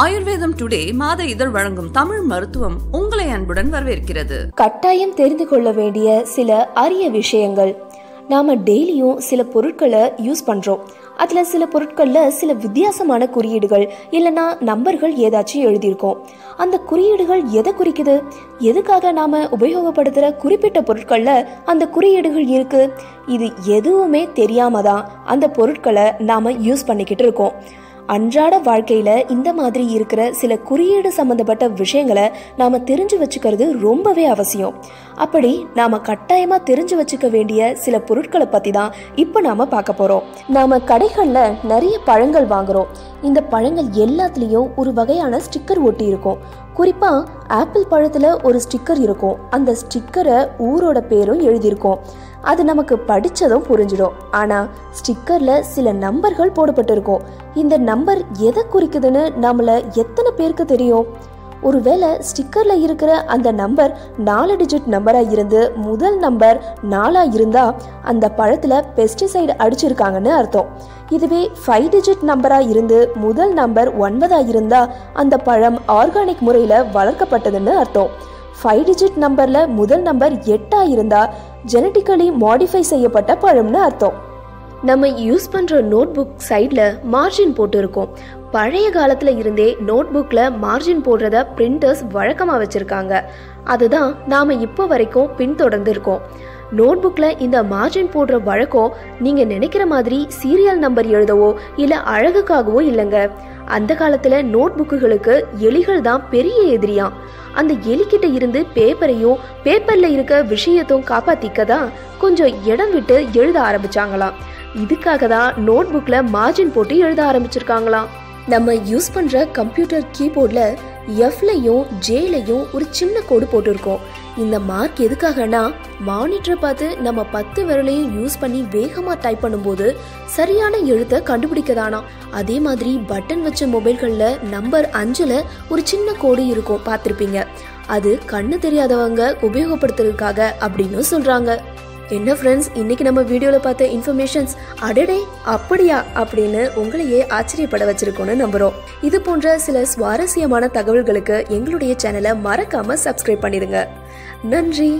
ஆயுர்வேதம் டுடே மாத இதழ் வழங்கும் தமிழ் மருத்துவம் உங்களை அன்புடன் வரவேற்கிறது. கட்டாயம் தெரிந்து கொள்ள வேண்டிய சில அரிய விஷயங்கள். நாம டெய்லியும் சில பொருட்களை யூஸ் பண்றோம். அதுல சில பொருட்கள்ல சில வித்தியாசமான குறியீடுகள் இல்லைன்னா நம்பர்கள் ஏதாச்சும் எழுதியிருக்கோம். அந்த குறியீடுகள் எதை குறிக்குது? எதுக்காக நாம உபயோகப்படுத்துற குறிப்பிட்ட பொருட்கள்ல அந்த குறியீடுகள் இருக்கு? இது எதுவுமே தெரியாம தான் அந்த பொருட்களை நாம யூஸ் பண்ணிக்கிட்டு இருக்கோம். அன்றாட வாழ்க்கையில இந்த மாதிரி இருக்கிற சில குறியீடு சம்பந்தப்பட்ட விஷயங்களை நாம தெரிஞ்சு வச்சுக்கிறது ரொம்பவே அவசியம். அப்படி நாம கட்டாயமா தெரிஞ்சு வச்சுக்க வேண்டிய சில பொருட்களை பத்தி தான் இப்ப நாம பார்க்க போறோம். நாம கடைகள்ல நிறைய பழங்கள் வாங்குறோம். இந்த பழங்கள் எல்லாத்துலயும் ஒரு வகையான ஸ்டிக்கர் ஒட்டி இருக்கும். குறிப்பா ஆப்பிள் பழத்துல ஒரு ஸ்டிக்கர் இருக்கும். அந்த ஸ்டிக்கரை ஊரோட பேரும் எழுதியிருக்கும். அது நமக்கு படிச்சதும் புரிஞ்சிடும். ஆனா ஸ்டிக்கர்ல சில நம்பர்கள் போடப்பட்டிருக்கும். இந்த நம்பர் எதை குறிக்குதுன்னு நம்மள எத்தனை பேருக்கு தெரியும்? ஒருவேளை ஸ்டிக்கர்ல இருக்கிற அந்த நம்பர் 4 டிஜிட் நம்பரா இருந்து முதல் நம்பர் 4ஆ இருந்தா அந்த பழத்துல பெஸ்டிசைடு அடிச்சிருக்காங்கன்னு அர்த்தம். இதுவே 5 டிஜிட் நம்பரா இருந்து முதல் நம்பர் 9ஆ இருந்தா அந்த பழம் ஆர்கானிக் முறையில வளர்க்கப்பட்டதுன்னு அர்த்தம். 5 டிஜிட் நம்பர்ல முதல் நம்பர் 8ஆ இருந்தா ஜெனட்டிக்கலி மாடிஃபை செய்யப்பட்ட பழம்னு அர்த்தம். நம்ம யூஸ் பண்ற நோட் புக் சைட்ல மார்ஜின் போட்டு இருக்கும். பழைய காலத்துல இருந்தே நோட் புக்ல மார்ஜின் போடுறத பிரிண்டர்ஸ் வழக்கமா வச்சிருக்காங்க. அதுதான் நாம இப்போ வரைக்கும் பின்தொடர்ந்து இருக்கோம். நோட் புக்ல இந்த மார்ஜின் போடுற வழக்கம் நீங்க நினைக்கிற மாதிரி சீரியல் நம்பர் எழுதவோ இல்ல அழகுக்காகவோ இல்லைங்க. அந்த காலத்துல நோட் புக்குகளுக்கு எலிகள் தான் பெரிய எதிரியாம். அந்த எலிக்கிட்ட இருந்து பேப்பரையும் பேப்பர்ல இருக்க விஷயத்தையும் காப்பாத்திக்கதான் கொஞ்சம் இடம் விட்டு எழுத ஆரம்பிச்சாங்களாம். இதுக்காக தான் நோட் புக்ல மார்ஜின் போட்டு எழுத ஆரம்பிச்சிருக்காங்களாம். நம்ம யூஸ் பண்ற கம்ப்யூட்டர் கீபோர்ட்ல எஃப்லையும் ஜேலையும் ஒரு சின்ன கோடு போட்டிருக்கோம். இந்த மார்க் எதுக்காகனா மானிட்டரை பார்த்து நம்ம 10 விரலையும் யூஸ் பண்ணி வேகமா டைப் பண்ணும்போது சரியான எழுத்தை கண்டுபிடிக்கதானா. அதே மாதிரி பட்டன் வச்ச மொபைல்கள்ல நம்பர் 5ல ஒரு சின்ன கோடு இருக்கும், பார்த்திருப்பீங்க. அது கண்ணு தெரியாதவங்க உபயோகப்படுத்துறதுக்காக அப்படின்னு சொல்றாங்க. என்ன ஃப்ரெண்ட்ஸ், இன்னைக்கு நம்ம வீடியோல பார்த்த இன்ஃபர்மேஷன்ஸ் அடடே அப்படியா அப்படின்னு உங்களையே ஆச்சரியப்பட வச்சிருக்கோன்னு நம்புறோம். இது போன்ற சில சுவாரஸ்யமான தகவல்களுக்கு எங்களுடைய சேனலை மறக்காம சப்ஸ்கிரைப் பண்ணிடுங்க. நன்றி.